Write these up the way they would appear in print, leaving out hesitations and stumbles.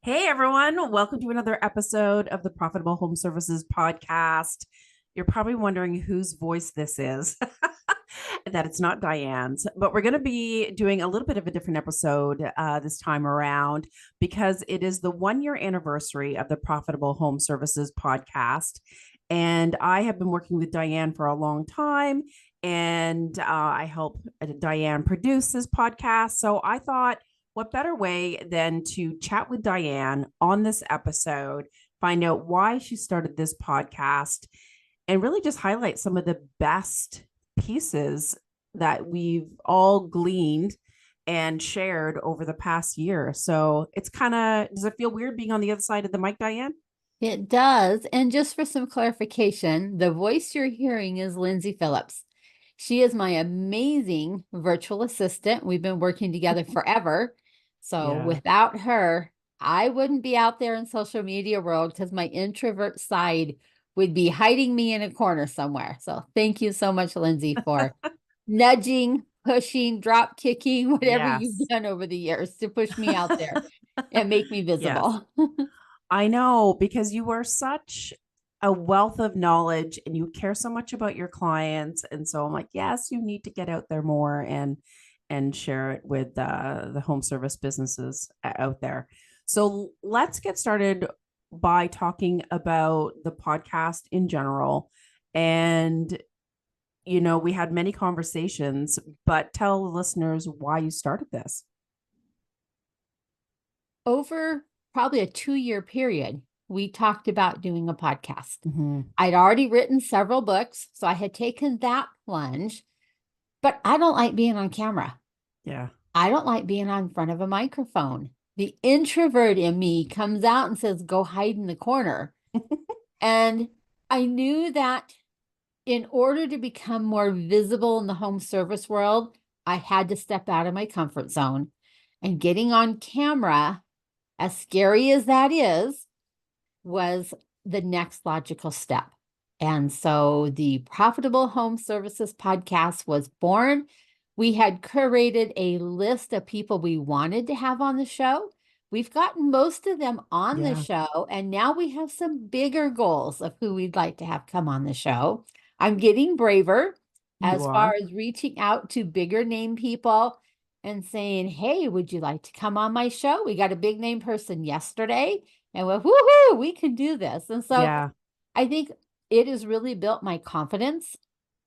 Hey everyone, welcome to another episode of the Profitable Home Services podcast. You're probably wondering whose voice this is, that it's not Diane's, but we're going to be doing a little bit of a different episode this time around because it is the 1 year anniversary of the Profitable Home Services podcast. And I have been working with Diane for a long time, and I help Diane produce this podcast. So I thought, what better way than to chat with Diane on this episode, find out why she started this podcast, and really just highlight some of the best pieces that we've all gleaned and shared over the past year. So it's kind of, does it feel weird being on the other side of the mic, Diane? It does. And just for some clarification, the voice you're hearing is Lyndsay Phillips. She is my amazing virtual assistant. We've been working together forever. So Yeah. without her, I wouldn't be out there in social media world because my introvert side would be hiding me in a corner somewhere. So thank you so much, Lyndsay, for nudging, pushing, drop kicking, whatever you've Yes. done over the years to push me out there and make me Yes. visible. I know, because you are such a wealth of knowledge and you care so much about your clients. And so I'm like, yes, you need to get out there more and share it with the home service businesses out there. So let's get started by talking about the podcast in general. And we had many conversations, but tell the listeners why you started this. Over probably a 2-year period, we talked about doing a podcast. Mm-hmm. I'd already written several books, so I had taken that plunge, but I don't like being on camera. Yeah. I don't like being on front of a microphone. The introvert in me comes out and says, go hide in the corner. And I knew that in order to become more visible in the home service world, I had to step out of my comfort zone. And getting on camera, as scary as that is, was the next logical step. And so the Profitable Home Services podcast was born. We had curated a list of people we wanted to have on the show. We've gotten most of them on the Yeah. show, and now we have some bigger goals of who we'd like to have come on the show. I'm getting braver You as far are. as reaching out to bigger name people and saying, hey, would you like to come on my show? We got a big name person yesterday and went, woohoo, we can do this. And so Yeah. I think it has really built my confidence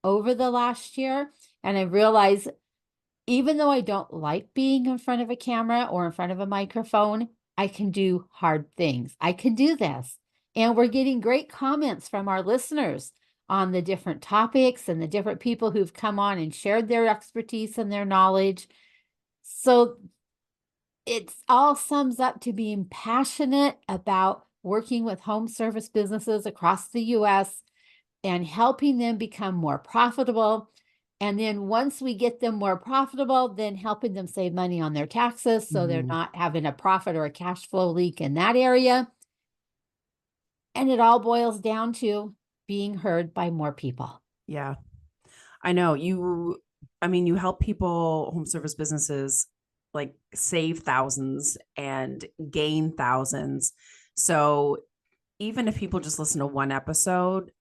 over the last year. And I realize even though I don't like being in front of a camera or in front of a microphone, I can do hard things. I can do this. And we're getting great comments from our listeners on the different topics and the different people who've come on and shared their expertise and their knowledge. So it all sums up to being passionate about working with home service businesses across the US and helping them become more profitable. And then once we get them more profitable, then helping them save money on their taxes so they're Mm-hmm. not having a profit or a cash flow leak in that area. And it all boils down to being heard by more people. Yeah. I know you help people, home service businesses, like save thousands and gain thousands. So even if people just listen to one episode,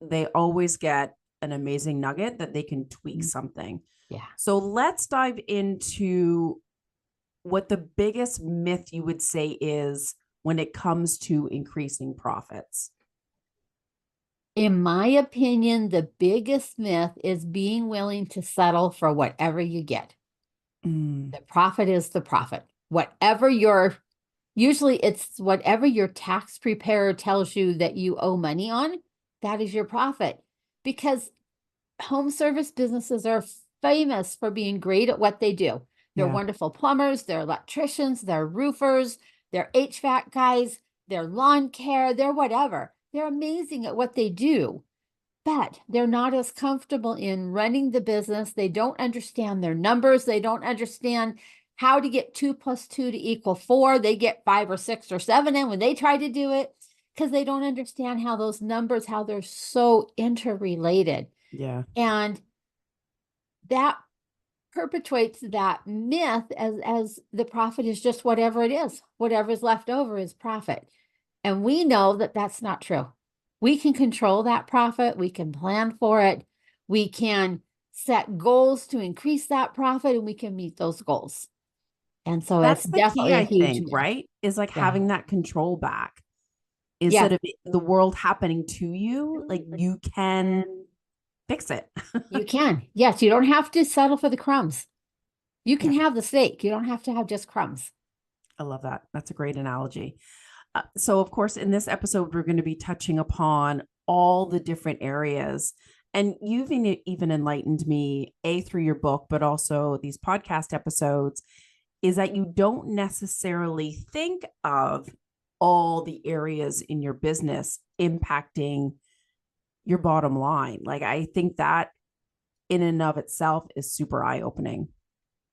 they always get an amazing nugget that they can tweak something. Yeah. So let's dive into what the biggest myth you would say is when it comes to increasing profits. In my opinion, the biggest myth is being willing to settle for whatever you get. Mm, The profit is the profit. Usually it's whatever your tax preparer tells you that you owe money on, that is your profit. Because home service businesses are famous for being great at what they do. They're yeah. wonderful plumbers, they're electricians, they're roofers, they're HVAC guys, they're lawn care, they're whatever. They're amazing at what they do, but they're not as comfortable in running the business. They don't understand their numbers. They don't understand how to get 2 plus 2 to equal 4. They get 5 or 6 or 7 in when they try to do it because they don't understand how those numbers, how they're so interrelated. Yeah. And that perpetuates that myth as the profit is just whatever it is. Whatever's left over is profit. And we know that that's not true. We can control that profit. We can plan for it. We can set goals to increase that profit, and we can meet those goals. And so it's That's the key, definitely a I huge think, myth. right? Is like Yeah. having that control back Yeah. instead of the world happening to you, like you can fix it. You can. Yes, you don't have to settle for the crumbs. You can Yeah, have the steak. You don't have to have just crumbs. I love that. That's a great analogy. So, of course, in this episode, we're going to be touching upon all the different areas. And you've even enlightened me, A, through your book, but also these podcast episodes, is that you don't necessarily think of all the areas in your business impacting your bottom line. Like, I think that in and of itself is super eye opening.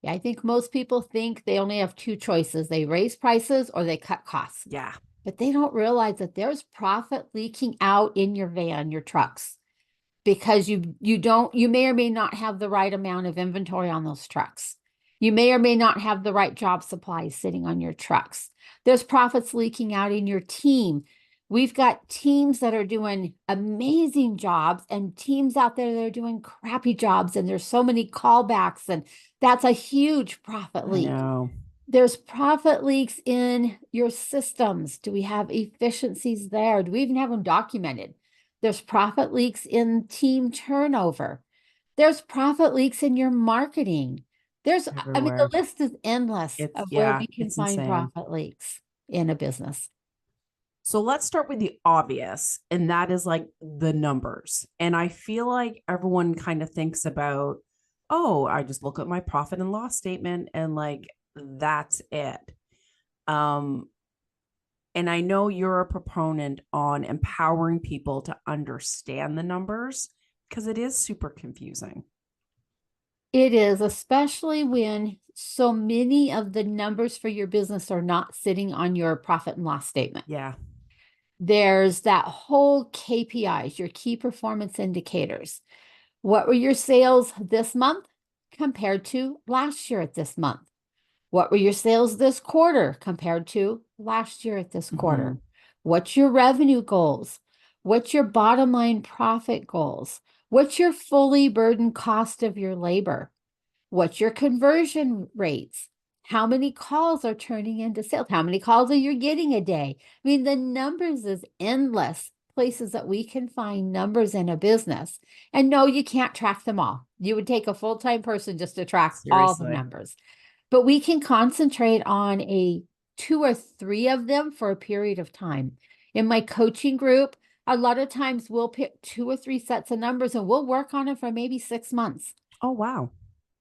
Yeah, I think most people think they only have two choices. They raise prices or they cut costs. Yeah. But they don't realize that there's profit leaking out in your van, your trucks, because you may or may not have the right amount of inventory on those trucks. You may or may not have the right job supplies sitting on your trucks. There's profits leaking out in your team. We've got teams that are doing amazing jobs and teams out there that are doing crappy jobs. And there's so many callbacks, and that's a huge profit I leak. know. There's profit leaks in your systems. Do we have efficiencies there? Do we even have them documented? There's profit leaks in team turnover. There's profit leaks in your marketing. I mean, the Everywhere. list is endless It's, of where yeah, we can it's find insane. profit leaks in a business. So let's start with the obvious, and that is like the numbers. And I feel like everyone kind of thinks about, oh, I just look at my profit and loss statement and like that's it. Um, and I know you're a proponent on empowering people to understand the numbers because it is super confusing. It is, especially when so many of the numbers for your business are not sitting on your profit and loss statement. Yeah. There's that whole KPIs, your key performance indicators. What were your sales this month compared to last year at this month? What were your sales this quarter compared to last year at this quarter? Mm-hmm. What's your revenue goals? What's your bottom line profit goals? What's your fully burdened cost of your labor? What's your conversion rates? How many calls are turning into sales? How many calls are you getting a day? I mean, the numbers is endless places that we can find numbers in a business. And no, you can't track them all. You would take a full-time person just to track all the Seriously. numbers. But we can concentrate on a 2 or 3 of them for a period of time. In my coaching group, a lot of times we'll pick 2 or 3 sets of numbers and we'll work on it for maybe 6 months. Oh, wow.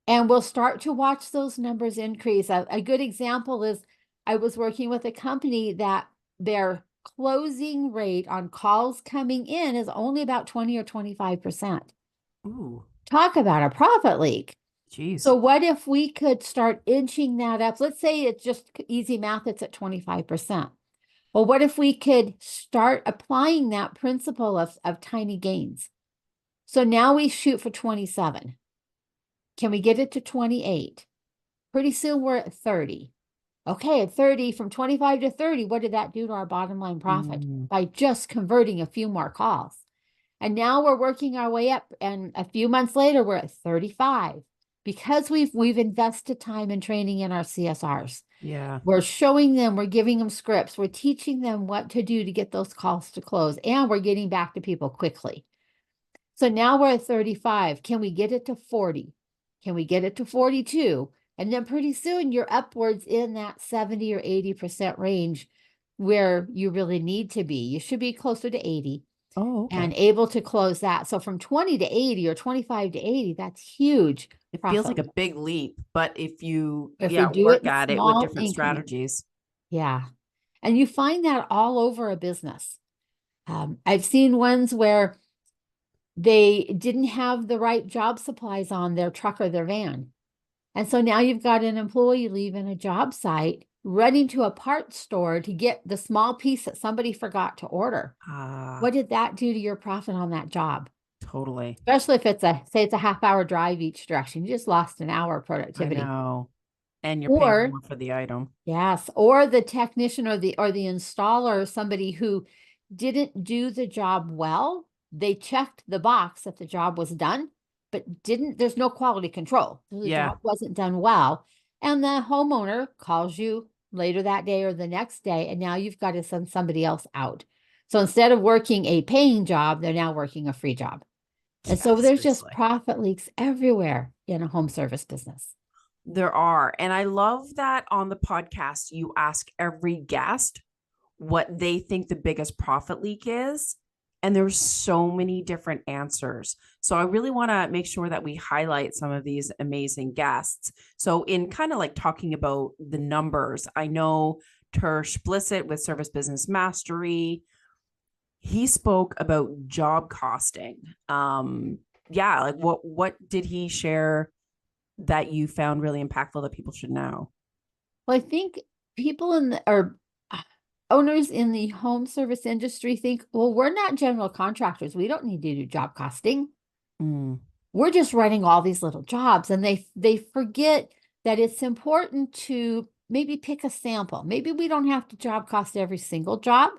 And we'll start to watch those numbers increase. A good example is I was working with a company that their closing rate on calls coming in is only about 20 or 25%. Ooh, Talk about a profit leak. geez. So what if we could start inching that up? Let's say it's just easy math, it's at 25%. Well, what if we could start applying that principle of tiny gains? So now we shoot for 27. Can we get it to 28? Pretty soon we're at 30. Okay, at 30, from 25 to 30, what did that do to our bottom line profit? Mm. By just converting a few more calls. And now we're working our way up, and a few months later, we're at 35 because we've invested time and training in our CSRs. Yeah. We're showing them, we're giving them scripts, we're teaching them what to do to get those calls to close, and we're getting back to people quickly. So now we're at 35. Can we get it to 40? Can we get it to 42? And then pretty soon you're upwards in that 70 or 80% range where you really need to be. You should be closer to 80 Oh, and okay. able to close that. So from 20 to 80 or 25 to 80, that's huge It feels like profit. a big leap, but if you, If we yeah, do it work in at it with small different increments. strategies. Yeah. And you find that all over a business. I've seen ones where they didn't have the right job supplies on their truck or their van. And so now you've got an employee leaving a job site, running to a parts store to get the small piece that somebody forgot to order. Ah, What did that do to your profit on that job? Totally. Especially if say it's a half-hour drive each direction. You just lost an hour of I productivity. know. And you're paying Or more for the item. yes, or the technician or the installer, or somebody who didn't do the job well. They checked the box that the job was done, but there's no quality control. So the Yeah. job wasn't done well. And the homeowner calls you later that day or the next day, and now you've got to send somebody else out. So instead of working a paying job, they're now working a free job. And Yeah, so there's just seriously. profit leaks everywhere in a home service business. There are. And I love that on the podcast, you ask every guest what they think the biggest profit leak is. And there's so many different answers. So I really want to make sure that we highlight some of these amazing guests. So in kind of like talking about the numbers, I know Tersh Blissett with Service Business Mastery, he spoke about job costing. Yeah, like what did he share that you found really impactful that people should know? Well, I think people or owners in the home service industry think, well, we're not general contractors. We don't need to do job costing. Mm, We're just running all these little jobs. And they forget that it's important to maybe pick a sample. Maybe we don't have to job cost every single job,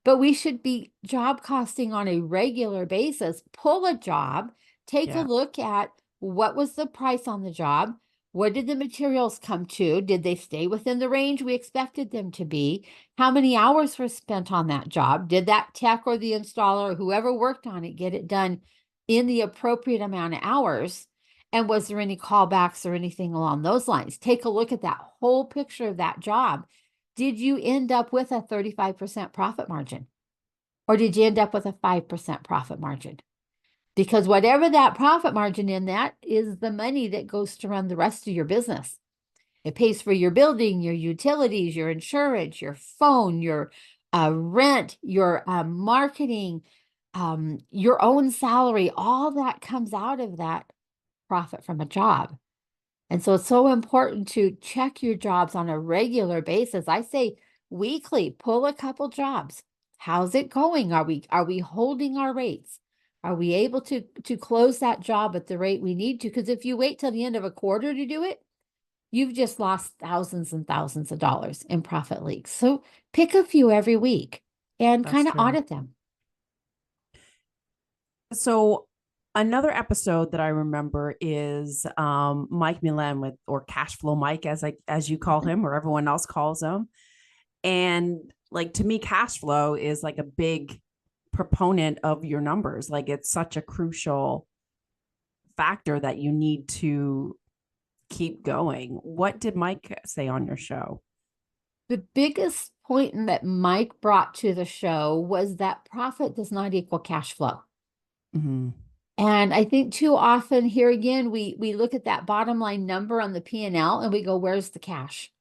but we should be job costing on a regular basis. Pull a job, take a yeah, look at what was the price on the job. What did the materials come to? Did they stay within the range we expected them to be? How many hours were spent on that job? Did that tech or the installer or whoever worked on it get it done in the appropriate amount of hours? And was there any callbacks or anything along those lines? Take a look at that whole picture of that job. Did you end up with a 35% profit margin? Or did you end up with a 5% profit margin? Because whatever that profit margin in that is the money that goes to run the rest of your business. It pays for your building, your utilities, your insurance, your phone, your rent, your marketing, your own salary. All that comes out of that profit from a job. And so it's so important to check your jobs on a regular basis. I say weekly, pull a couple jobs. How's it going? Are we holding our rates? Are we able to close that job at the rate we need to? Because if you wait till the end of a quarter to do it, you've just lost thousands and thousands of dollars in profit leaks. So pick a few every week and that's kind of true. audit them. So another episode that I remember is Mike Milan with or Cash Flow Mike as you call him or everyone else calls him. And like to me, cash flow is like a big proponent of your numbers. Like it's such a crucial factor that you need to keep going. What did Mike say on your show? The biggest point that Mike brought to the show was that profit does not equal cash flow. Mm-hmm. And I think too often here again, we look at that bottom line number on the P&L and we go, where's the cash?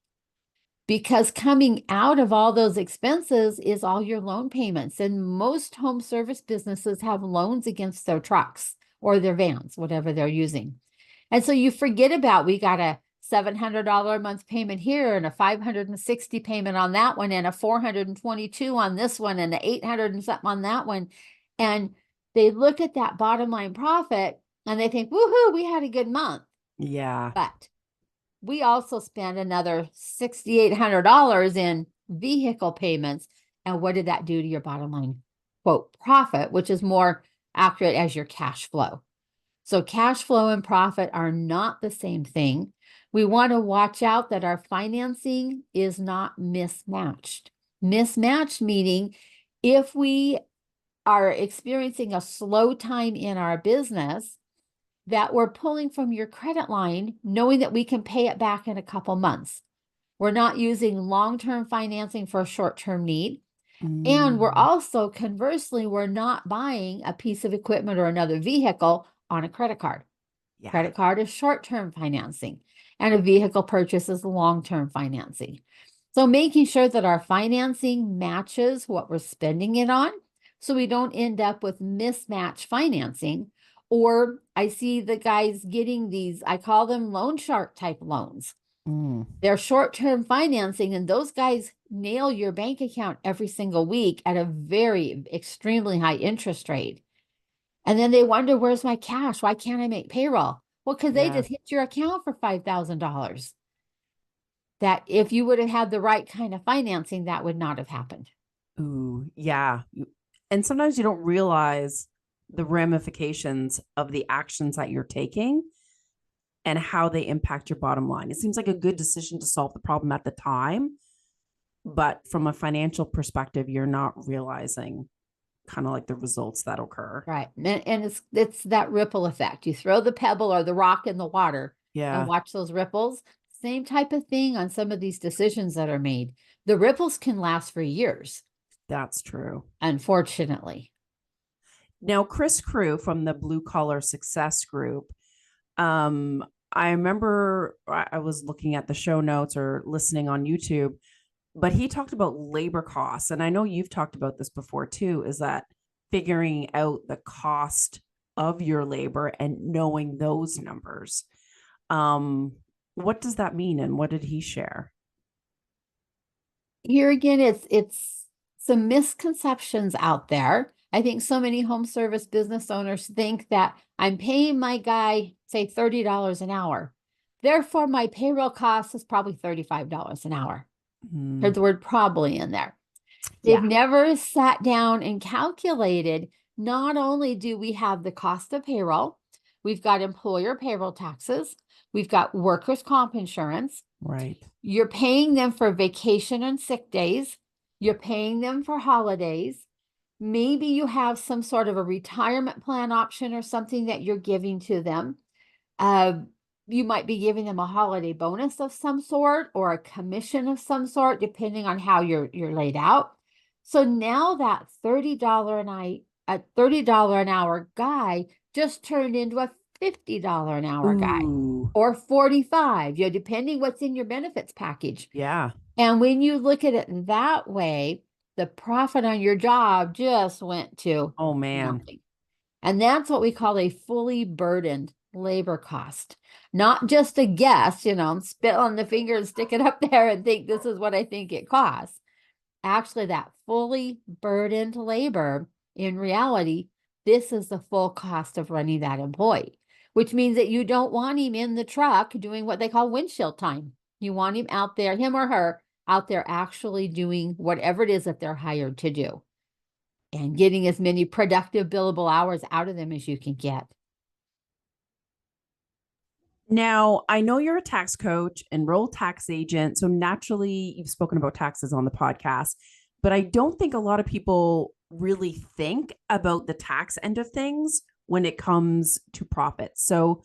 Because coming out of all those expenses is all your loan payments. And most home service businesses have loans against their trucks or their vans, whatever they're using. And so you forget about, we got a $700 a month payment here and a 560 payment on that one and a 422 on this one and a 800 and something on that one. And they look at that bottom line profit and they think, woohoo, we had a good month. Yeah. But we also spent another $6,800 in vehicle payments. And what did that do to your bottom line, quote, profit, which is more accurate as your cash flow? So cash flow and profit are not the same thing. We want to watch out that our financing is not mismatched. Mismatched meaning if we are experiencing a slow time in our business, that we're pulling from your credit line, knowing that we can pay it back in a couple months. We're not using long-term financing for a short-term need. And we're also, conversely, we're not buying a piece of equipment or another vehicle on a credit card. Yeah. Credit card is short-term financing, and a vehicle purchase is long-term financing. So making sure that our financing matches what we're spending it on, so we don't end up with mismatch financing. Or I see the guys getting these, I call them loan shark type loans. They're short-term financing, and those guys nail your bank account every single week at a very extremely high interest rate. And then they wonder, where's my cash? Why can't I make payroll? Well, because they Yeah. just hit your account for $5,000. That if you would have had the right kind of financing, that would not have happened. Ooh, yeah. And sometimes you don't realize the ramifications of the actions that you're taking and how they impact your bottom line. It seems like a good decision to solve the problem at the time, but from a financial perspective, you're not realizing kind of like the results that occur. Right. And it's that ripple effect. You throw the pebble or the rock in the water and Yeah, watch those ripples. Same type of thing on some of these decisions that are made. The ripples can last for years, that's true. unfortunately. Now, Chris Crew from the Blue Collar Success Group, um, I remember I was looking at the show notes or listening on YouTube, but he talked about labor costs. And I know you've talked about this before too, is that figuring out the cost of your labor and knowing those numbers. Um, what does that mean? And what did he share? Here again, it's some misconceptions out there. I think so many home service business owners think that I'm paying my guy, say, $30 an hour. Therefore, my payroll cost is probably $35 an hour. Heard the word probably in there. They've Yeah. never sat down and calculated, not only do we have the cost of payroll, we've got employer payroll taxes, we've got workers' comp insurance, Right. you're paying them for vacation and sick days, you're paying them for holidays. Maybe you have some sort of a retirement plan option or something that you're giving to them. Uh, you might be giving them a holiday bonus of some sort or a commission of some sort, depending on how you're laid out. So now that $30 an hour guy just turned into a $50 an hour guy Ooh. or 45, depending what's in your benefits package. Yeah. And when you look at it that way, the profit on your job just went to Oh man. nothing. And that's what we call a fully burdened labor cost. Not just a guess, spit on the finger and stick it up there and think this is what I think it costs. Actually, that fully burdened labor, in reality, this is the full cost of running that employee, which means that you don't want him in the truck doing what they call windshield time. You want him out there, him or her, out there actually doing whatever it is that they're hired to do and getting as many productive billable hours out of them as you can get. Now, I know you're a tax coach, enrolled tax agent. So naturally, you've spoken about taxes on the podcast, but I don't think a lot of people really think about the tax end of things when it comes to profits. So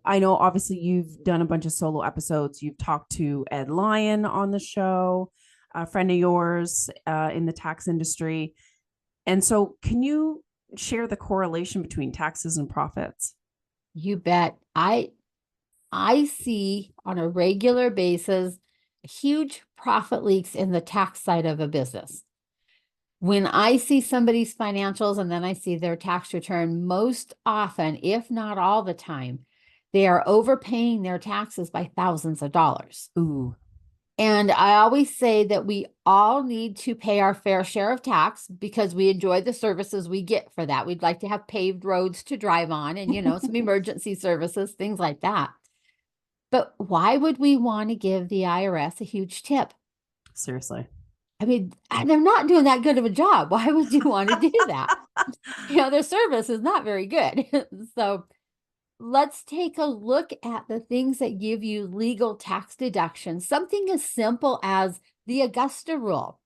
I know obviously you've done a bunch of solo episodes. You've talked to Ed Lyon on the show, a friend of yours in the tax industry. And so, can you share the correlation between taxes and profits? You bet. I see on a regular basis huge profit leaks in the tax side of a business. When I see somebody's financials and then I see their tax return, most often, if not all the time, they are overpaying their taxes by thousands of dollars. Ooh, And I always say that we all need to pay our fair share of tax because we enjoy the services we get for that. We'd like to have paved roads to drive on and, some emergency services, things like that. But why would we want to give the IRS a huge tip? seriously. I mean, they're not doing that good of a job. Why would you want to do that? Their service is not very good. So let's take a look at the things that give you legal tax deductions. Something as simple as the Augusta rule.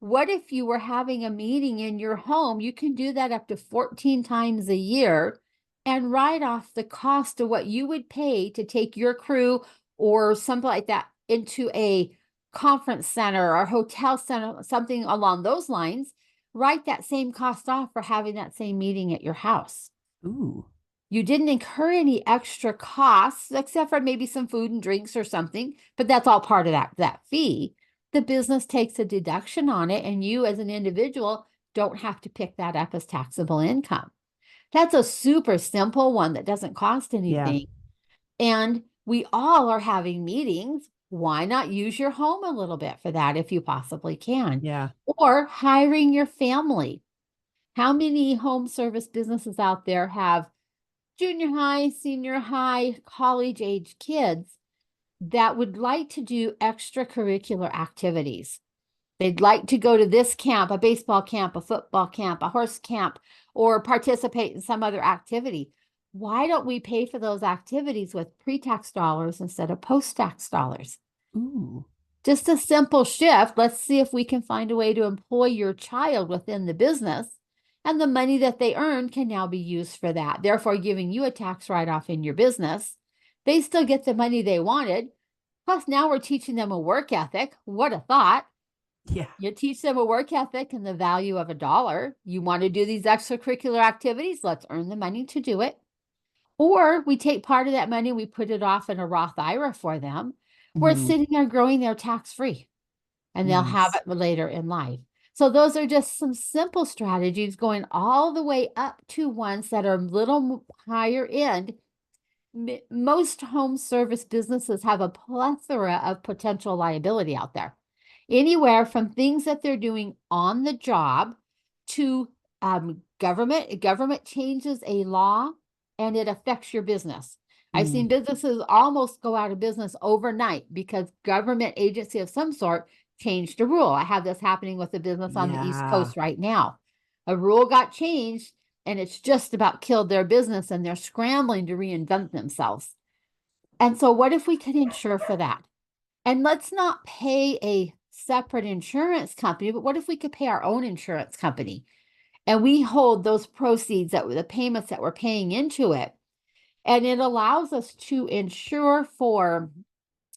What if you were having a meeting in your home? You can do that up to 14 times a year and write off the cost of what you would pay to take your crew or something like that into a conference center or hotel center, something along those lines. Write that same cost off for having that same meeting at your house. Ooh, You didn't incur any extra costs except for maybe some food and drinks or something, but that's all part of that fee. The business takes a deduction on it, and you as an individual don't have to pick that up as taxable income. That's a super simple one that doesn't cost yeah, anything. And we all are having meetings. Why not use your home a little bit for that if you possibly can? yeah. Or hiring your family. How many home service businesses out there have junior high, senior high, college age kids that would like to do extracurricular activities? They'd like to go to this camp, a baseball camp, a football camp, a horse camp, or participate in some other activity. Why don't we pay for those activities with pre-tax dollars instead of post-tax dollars? Ooh. Just a simple shift. Let's see if we can find a way to employ your child within the business, and the money that they earn can now be used for that, therefore giving you a tax write-off in your business. They still get the money they wanted. Plus, now we're teaching them a work ethic. What a thought. Yeah. You teach them a work ethic and the value of $1. You want to do these extracurricular activities? Let's earn the money to do it. Or we take part of that money, we put it off in a Roth IRA for them, where it's Mhm. sitting there growing there tax-free, and they'll have Nice. it later in life. So those are just some simple strategies going all the way up to ones that are a little higher end. Most home service businesses have a plethora of potential liability out there, anywhere from things that they're doing on the job to government changes a law and it affects your business. I've seen businesses almost go out of business overnight because government agency of some sort changed a rule. I have this happening with a business on the East Yeah. Coast right now. A rule got changed and it's just about killed their business and they're scrambling to reinvent themselves. And so what if we could insure for that? And let's not pay a separate insurance company, but what if we could pay our own insurance company and we hold those proceeds, that the payments that we're paying into it, and it allows us to insure for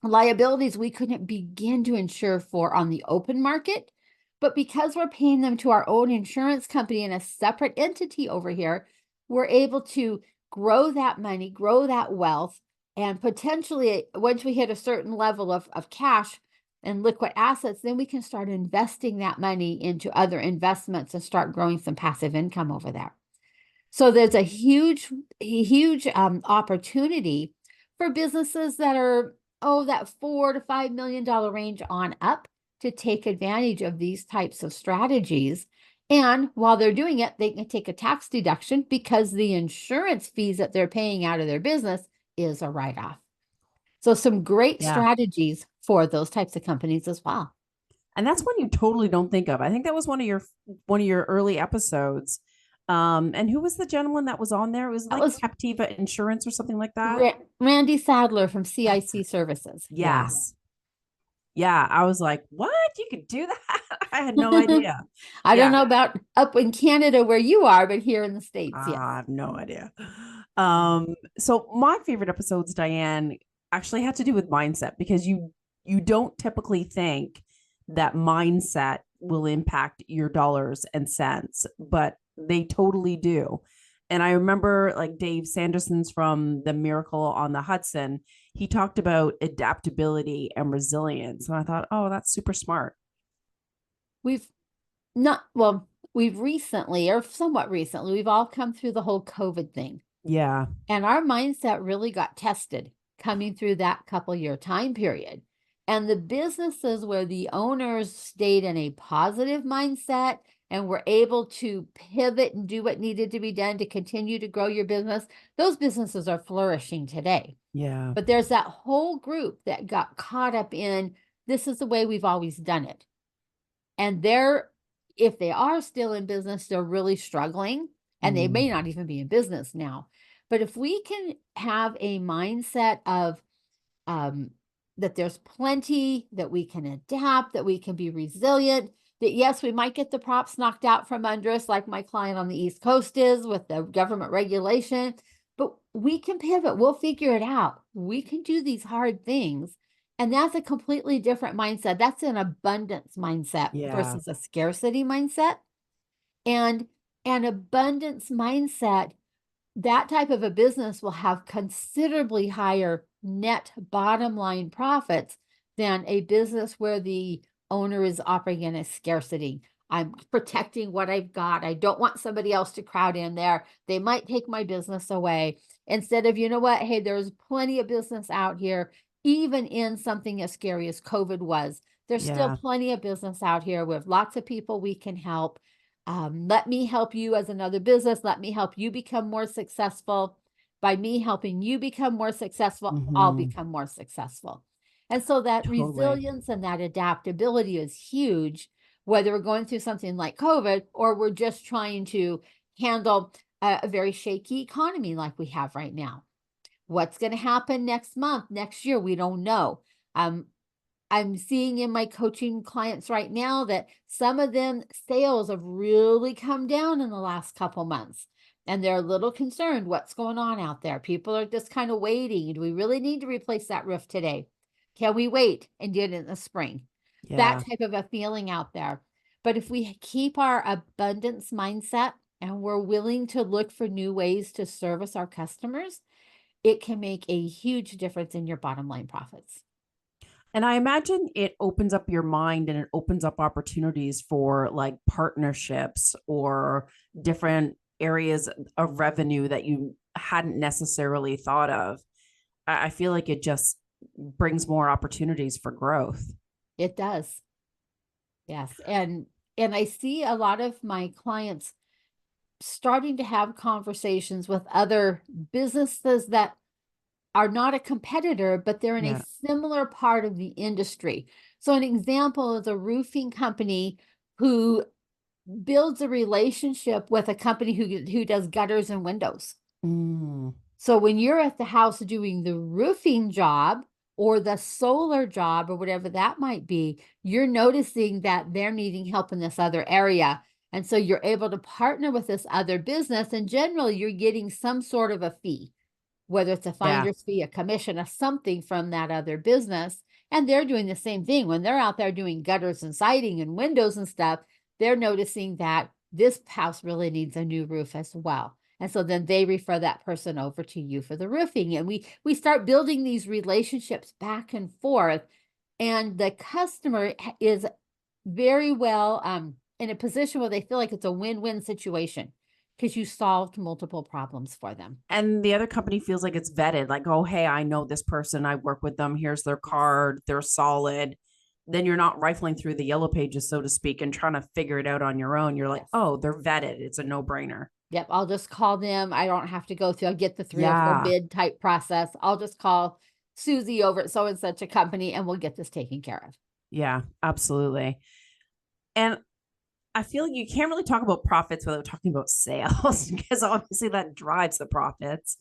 liabilities we couldn't begin to insure for on the open market. But because we're paying them to our own insurance company in a separate entity over here, we're able to grow that money, grow that wealth, and potentially once we hit a certain level of cash and liquid assets, then we can start investing that money into other investments and start growing some passive income over there. So there's a huge opportunity for businesses that are, that $4 to $5 million range on up to take advantage of these types of strategies. And while they're doing it, they can take a tax deduction because the insurance fees that they're paying out of their business is a write-off. So some great Yeah. strategies for those types of companies as well. And that's one you totally don't think of. I think that was one of your early episodes. And who was the gentleman that was on there? It was That like was Captiva Insurance or something like that. Randy Sadler from CIC Services. Yeah. Yes. Yeah. I was like, what? You could do that? I had no idea. I don't Yeah. know about up in Canada where you are, but here in the States, yes. I have no idea. So my favorite episodes, Diane, actually had to do with mindset because you don't typically think that mindset will impact your dollars and cents, but they totally do. And I remember like Dave Sanderson's from the Miracle on the Hudson, he talked about adaptability and resilience. And I thought, oh, that's super smart. We've not, well, we've recently, or somewhat recently, we've all come through the whole COVID thing. Yeah. And our mindset really got tested coming through that couple year time period. And the businesses where the owners stayed in a positive mindset and were able to pivot and do what needed to be done to continue to grow your business, those businesses are flourishing today. Yeah. But there's that whole group that got caught up in, this is the way we've always done it. And if they are still in business, they're really struggling and they may not even be in business now. But if we can have a mindset of that there's plenty, that we can adapt, that we can be resilient, that yes, we might get the props knocked out from under us, like my client on the East Coast is with the government regulation, but we can pivot. We'll figure it out. We can do these hard things. And that's a completely different mindset. That's an abundance mindset versus a scarcity mindset. And an abundance mindset, that type of a business will have considerably higher net bottom line profits than a business where the owner is operating in a scarcity. I'm protecting what I've got. I don't want somebody else to crowd in there. They might take my business away. Instead of, you know what, hey, there's plenty of business out here, even in something as scary as COVID was. There's still plenty of business out here with lots of people we can help. Let me help you as another business. Let me help you become more successful. By me helping you become more successful, I'll Hmm. become more successful. And so that Totally. resilience and that adaptability is huge, whether we're going through something like COVID or we're just trying to handle a very shaky economy like we have right now. What's going to happen next month, next year? We don't know. Um, I'm seeing in my coaching clients right now that some of them sales have really come down in the last couple months. And they're a little concerned what's going on out there. People are just kind of waiting. Do we really need to replace that roof today? Can we wait and do it in the spring? That Yeah. type of a feeling out there. But if we keep our abundance mindset and we're willing to look for new ways to service our customers, it can make a huge difference in your bottom line profits. And I imagine it opens up your mind and it opens up opportunities for like partnerships or different areas of revenue that you hadn't necessarily thought of. I feel like it just brings more opportunities for growth. It does. Yes. And I see a lot of my clients starting to have conversations with other businesses that are not a competitor, but they're in a Yeah. similar part of the industry. So an example is a roofing company who builds a relationship with a company who does gutters and windows. Mm, So when you're at the house doing the roofing job or the solar job or whatever that might be, you're noticing that they're needing help in this other area. And so you're able to partner with this other business, and generally you're getting some sort of a fee, whether it's a yeah. finder's fee, a commission, or something from that other business. And they're doing the same thing when they're out there doing gutters and siding and windows and stuff. They're noticing that this house really needs a new roof as well. And so then they refer that person over to you for the roofing. And we start building these relationships back and forth. And the customer is very well in a position where they feel like it's a win-win situation because you solved multiple problems for them. And the other company feels like it's vetted, like, oh, hey, I know this person, I work with them, here's their Yes. card, they're solid. Then you're not rifling through the yellow pages, so to speak, and trying to figure it out on your own. You're like, Yes. oh, they're vetted, it's a no-brainer. Yep, I'll just call them. I don't have to go through, I'll get the 3 or 4 Yeah. bid type process. I'll just call Susie over at so and such a company and we'll get this taken care of. Yeah, absolutely. And I feel like you can't really talk about profits without talking about sales because obviously that drives the profits.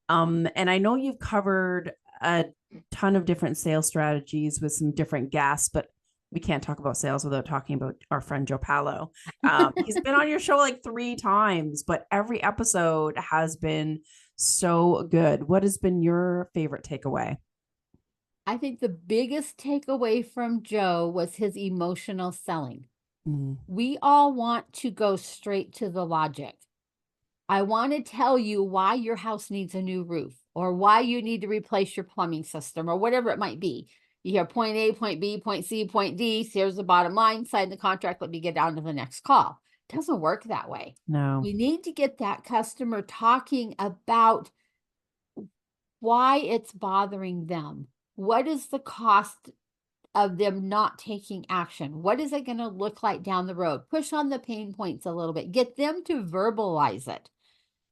And I know you've covered a ton of different sales strategies with some different guests, but we can't talk about sales without talking about our friend Joe Palo. He's been on your show like 3 times, but every episode has been so good. What has been your favorite takeaway? I think the biggest takeaway from Joe was his emotional selling. Mm, We all want to go straight to the logic. I want to tell you why your house needs a new roof or why you need to replace your plumbing system or whatever it might be. You hear point A, point B, point C, point D. Here's the bottom line. Sign the contract. Let me get down to the next call. It doesn't work that way. no. We need to get that customer talking about why it's bothering them. What is the cost of them not taking action? What is it going to look like down the road? Push on the pain points a little bit. Get them to verbalize it.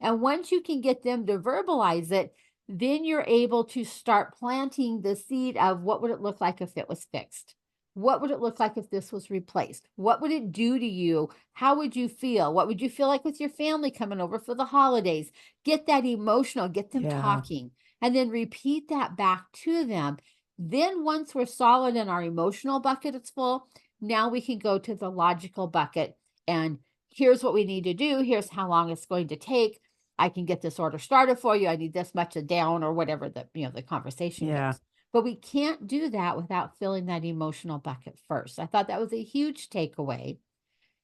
And once you can get them to verbalize it, then you're able to start planting the seed of what would it look like if it was fixed? What would it look like if this was replaced? What would it do to you? How would you feel? What would you feel like with your family coming over for the holidays? Get that emotional, get them Yeah. talking, and then repeat that back to them. Then, once we're solid in our emotional bucket, it's full. Now we can go to the logical bucket and here's what we need to do. Here's how long it's going to take. I can get this order started for you. I need this much a down or whatever the conversation Yeah. goes. But we can't do that without filling that emotional bucket first. I thought that was a huge takeaway.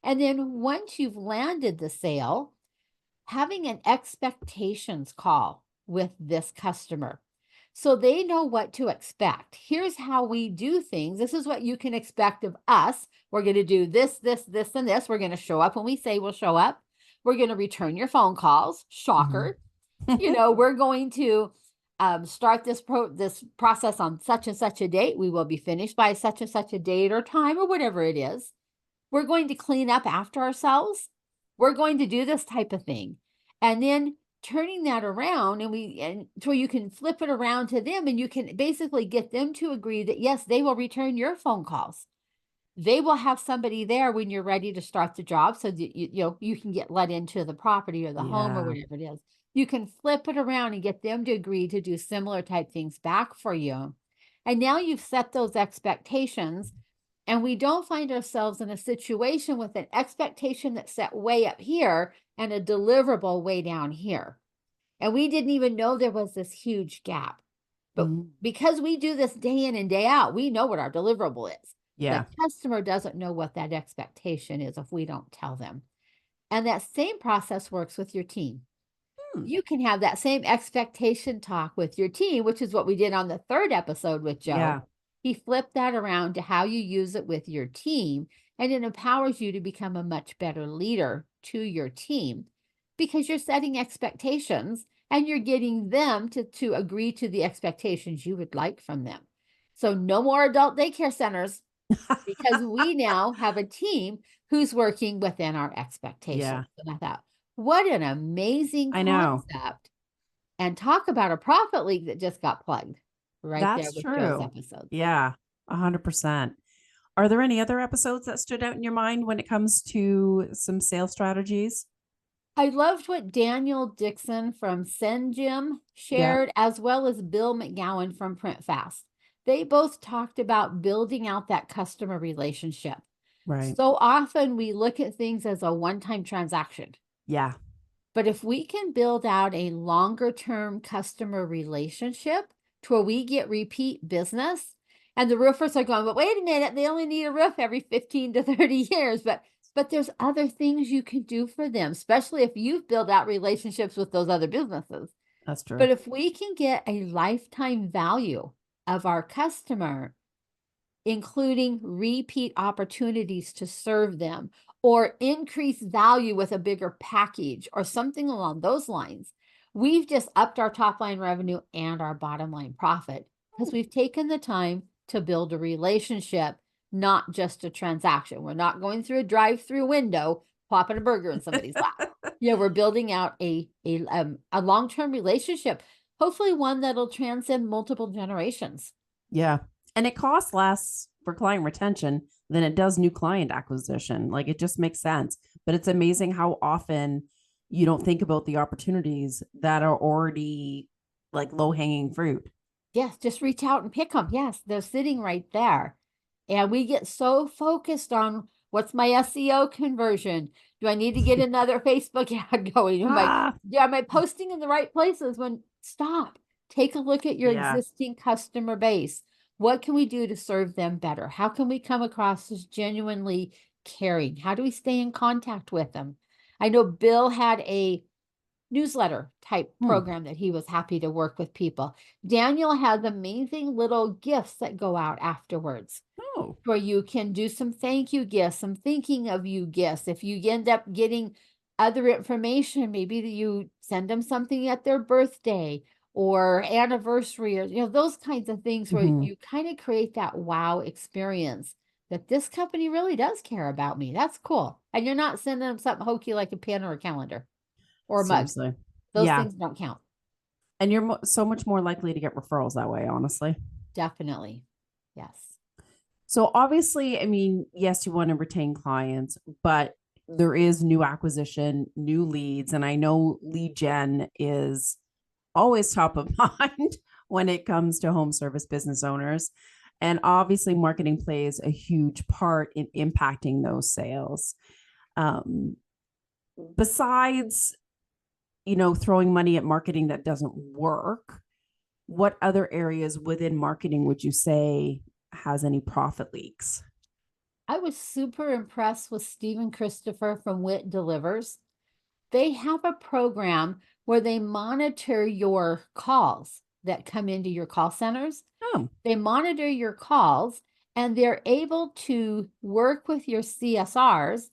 And then once you've landed the sale, having an expectations call with this customer so they know what to expect. Here's how we do things. This is what you can expect of us. We're going to do this, this, this, and this. We're going to show up when we say we'll show up. We're going to return your phone calls. Mhm. Shocker. We're going to start this process on such and such a date. We will be finished by such and such a date or time or whatever it is. we're going to clean up after ourselves. We're going to do this type of thing. And then turning that around and so you can flip it around to them and you can basically get them to agree that yes, they will return your phone calls. They will have somebody there when you're ready to start the job so that you can get let into the property or the home or Yeah. whatever it is. You can flip it around and get them to agree to do similar type things back for you. And now you've set those expectations, and we don't find ourselves in a situation with an expectation that's set way up here and a deliverable way down here. And we didn't even know there was this huge gap. But because we do this day in and day out, we know what our deliverable is. Yeah. The customer doesn't know what that expectation is if we don't tell them. And that same process works with your team. You can have that same expectation talk with your team, which is what we did on the 3rd episode with Joe. Yeah. He flipped that around to how you use it with your team, and it empowers you to become a much better leader to your team because you're setting expectations and you're getting them to agree to the expectations you would like from them. So no more adult daycare centers because we now have a team who's working within our expectations. Yeah. And I thought, what an amazing I know. concept. And talk about a profit leak that just got plugged right there That's with Joe's true. episode. Yeah. 100%. Are there any other episodes that stood out in your mind when it comes to some sales strategies? I loved what Daniel Dixon from Send Gym Yeah. shared, as well as Bill McGowan from Print Fast. They both talked about building out that customer relationship. Right. So often we look at things as a one-time transaction. Yeah. But if we can build out a longer term customer relationship to where we get repeat business, and the roofers are going, but wait a minute, they only need a roof every 15 to 30 years. But there's other things you can do for them, especially if you've built out relationships with those other businesses. That's true. But if we can get a lifetime value of our customer, including repeat opportunities to serve them or increase value with a bigger package or something along those lines, we've just upped our top line revenue and our bottom line profit because we've taken the time to build a relationship, not just a transaction. We're not going through a drive-through window, popping a burger in somebody's lap. Yeah, we're building out a long-term relationship, hopefully one that'll transcend multiple generations. Yeah. And it costs less for client retention than it does new client acquisition. Like it just makes sense. But it's amazing how often you don't think about the opportunities that are already like low hanging fruit. Yes, just reach out and pick them. Yes, they're sitting right there. And we get so focused on what's my SEO conversion? Do I need to get another Facebook ad going? Am I posting in the right places? When stop, take a look at your existing customer base. What can we do to serve them better? How can we come across as genuinely caring? How do we stay in contact with them? I know Bill had a newsletter type program that he was happy to work with people. Daniel has amazing little gifts that go out afterwards. Oh. Where you can do some thank you gifts, some thinking of you gifts. If you end up getting other information, maybe you send them something at their birthday or anniversary, or those kinds of things where you kind of create that wow experience that this company really does care about me. That's cool. And you're not sending them something hokey like a pen or a calendar or a mug. Seriously. Those things don't count. And you're so much more likely to get referrals that way, honestly. Definitely. Yes. So obviously, I mean, yes, you want to retain clients, but there is new acquisition, new leads. And I know lead gen is always top of mind when it comes to home service business owners. And obviously, marketing plays a huge part in impacting those sales. Besides, throwing money at marketing that doesn't work, what other areas within marketing would you say has any profit leaks? I was super impressed with Stephen Christopher from Wit Delivers. They have a program where they monitor your calls that come into your call centers. Oh. They monitor your calls and they're able to work with your CSRs,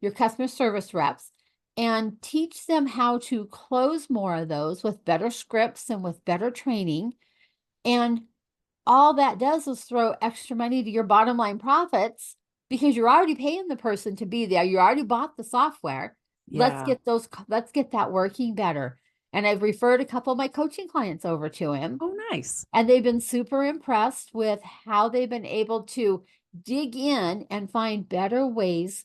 your customer service reps, and teach them how to close more of those with better scripts and with better training. And all that does is throw extra money to your bottom line profits because you're already paying the person to be there. You already bought the software. Let's Yeah. let's get that working better. And I've referred a couple of my coaching clients over to him, Oh, nice. and they've been super impressed with how they've been able to dig in and find better ways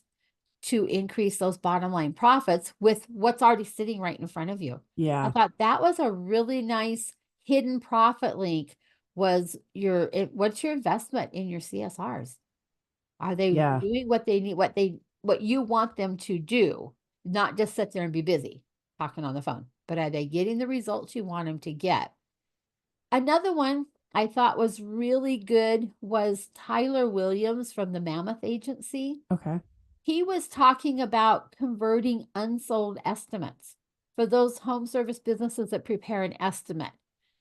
to increase those bottom line profits with what's already sitting right in front of you. I Yeah. thought that was a really nice hidden profit link. Was what's your investment in your CSRs? Are they Yeah. doing what they need, what you want them to do, not just sit there and be busy talking on the phone, but are they getting the results you want them to get? Another one I thought was really good was Tyler Williams from the Mammoth Agency. Okay. He was talking about converting unsold estimates for those home service businesses that prepare an estimate.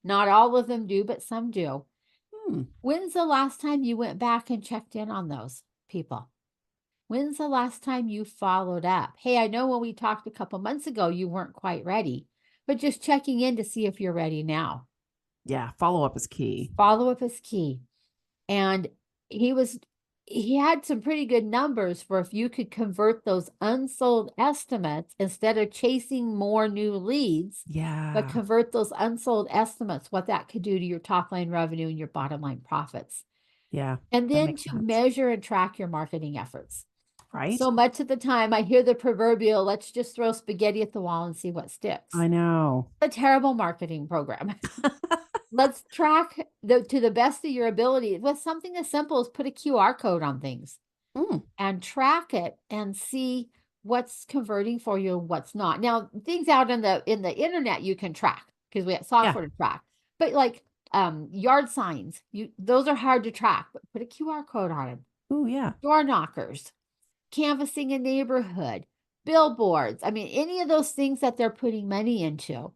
Not all of them do, but some do. Hmm. When's the last time you went back and checked in on those people? When's the last time you followed up? Hey, I know when we talked a couple months ago, you weren't quite ready, but just checking in to see if you're ready now. Yeah. Follow up is key. Follow up is key. And he had some pretty good numbers for if you could convert those unsold estimates instead of chasing more new leads, but Yeah. convert those unsold estimates, what that could do to your top line revenue and your bottom line profits. Yeah. And That then makes to sense. measure and track your marketing efforts. Right? So much of the time, I hear the proverbial, let's just throw spaghetti at the wall and see what sticks. I know. A terrible marketing program. Let's track to the best of your ability with something as simple as put a QR code on things Mm. and track it and see what's converting for you and what's not. Now, things out in the internet you can track because we have Yeah. software to track. But like yard signs, those are hard to track, but put a QR code on them. Oh, yeah. Door knockers, canvassing a neighborhood, billboards. I mean, any of those things that they're putting money into.